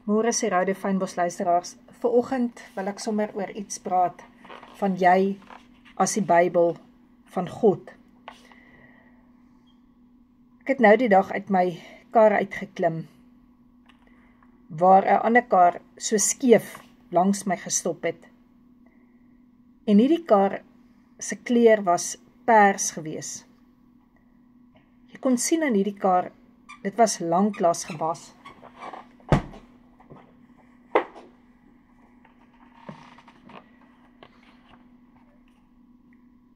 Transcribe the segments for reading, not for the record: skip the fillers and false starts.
Môre sê Radio Fynbos luisteraars, vanoggend wil ek sommer oor iets praat van jy as die Bybel van God. Ek het nou die dag uit my kar uitgeklim, waar 'n ander kar so skeef langs my gestop het. En hierdie kar se kleur was pers gewees. Jy kon sien aan hierdie kar, dit was lanklaas gewas.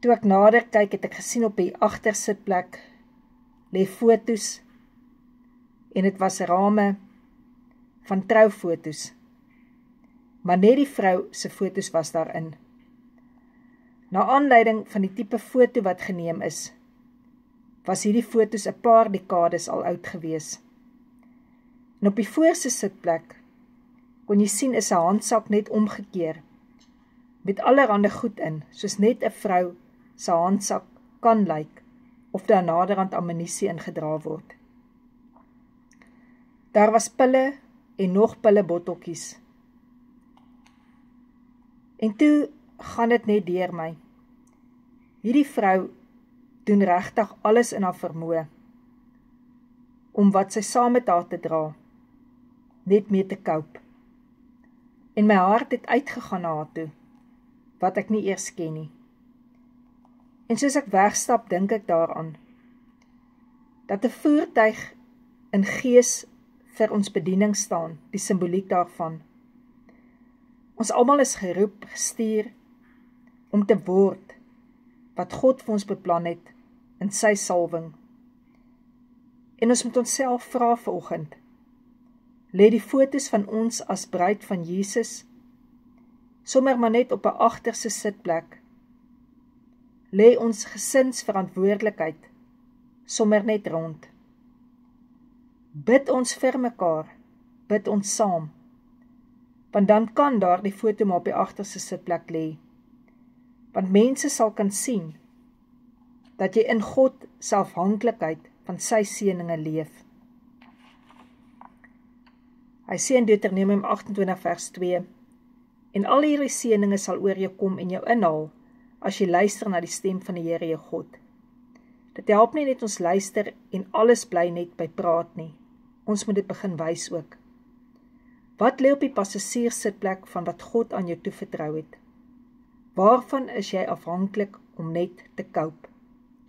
Toe ek nader kyk, het ek gesien op die agtersitplek lê fotos en dit was rame van troufotos. Maar net die vrou se fotos was daarin. Na aanleiding van die tipe foto wat geneem is, was hierdie fotos 'n paar dekades al oud gewees. En op die voorste sitplek kon jy sien is 'n handsak net omgekeer, met allerhande goed in, soos net 'n vrou se handsak kan lyk, of daar naderhand ammunisie ingedra word. Daar was pille en nog pillebotteltjies. En toe gaan dit net deur my. Hierdie vrou doen regtig alles in haar vermoë om wat sy saam met haar te dra, net mee te cope. En my hart het uitgegaan na haar toe, wat ek nie eers ken nie. En soos ek wegstap, dink ek daaraan, dat 'n voertuig in gees vir ons bediening staan, die simboliek daarvan. Ons almal is geroep, gestuur, om te word, wat God vir ons beplan het, in sy salwing. En ons moet onsself vra vanoggend, lê die fotos van ons as bruid van Jesus, sommer maar net op 'n agterste sitplek, lê ons gesinsverantwoordelikheid sommer net rond. Bid ons vir mekaar, bid ons saam, want dan kan daar die foto maar op die agterste sitplek lê, want mense sal kan sien, dat jy in God se afhanklikheid van sy seëninge leef. Hy sê in Deuteronomium 28 vers 2, en al hierdie seëninge sal oor jou kom en jou inhaal, as jy luister na die stem van die Here jou God. Dit help nie net ons luister en alles bly net by praat nie. Ons moet dit begin wys ook. Wat lê op die passasierssitplek van wat God aan jou toevertrou het? Waarvan is jy afhanklik om net te cope?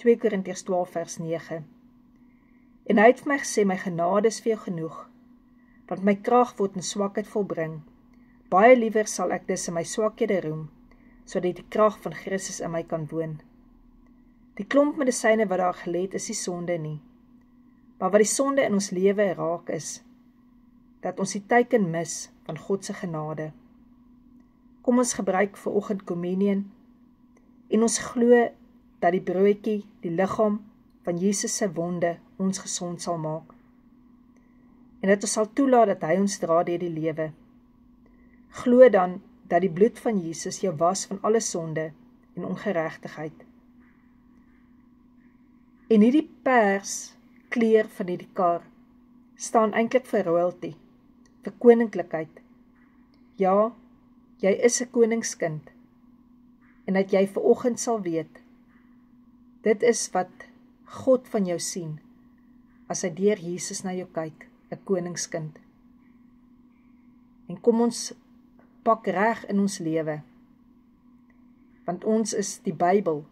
2 Korintiërs 12 vers 9. En hy het vir my gesê, my genade is vir jou genoeg, want my krag word in swakheid volbring. Baie liewer sal ek dus in my swakhede roem, sodat die krag van Christus in my kan woon. Die klomp medisyne wat daar gelê het, is die sonde nie. Maar wat die sonde in ons lewe raak is, dat ons die teiken mis van God se genade. Kom ons gebruik vanoggend kommunion, en ons glo dat die broodjie, die liggaam van Jesus se wonde, ons gesond sal maak. En dat ons sal toelaat dat hy ons dra deur die lewe. Glo dan dat die bloed van Jesus jou was van alle sonde en ongeregtigheid. En hierdie pers kleur van hierdie kar staan eintlik vir royalty, vir koninklikheid. Ja, jy is 'n koningskind, en dat jy vanoggend sal weet, dit is wat God van jou sien, as hy deur Jesus na jou kyk, 'n koningskind. En kom ons pak reg in ons lewe, want ons is die Bybel,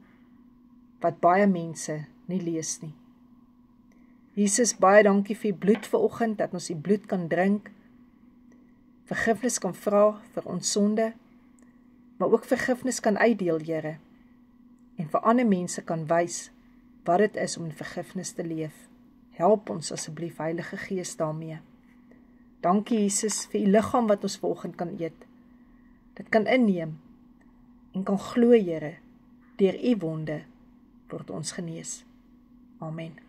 wat baie mense nie lees nie. Jesus, baie dankie vir die bloed vanoggend, dat ons die bloed kan drink, vergifnis kan vra vir ons sonde, maar ook vergifnis kan uitdeel, Here, en vir ander mense kan wys wat dit is om in vergifnis te leef. Help ons asseblief, Heilige Gees, daarmee. Dankie, Jesus, vir die liggaam wat ons vanoggend kan eet. Dit kan inneem en kan glo, Here, deur u wonde word ons genees. Amen.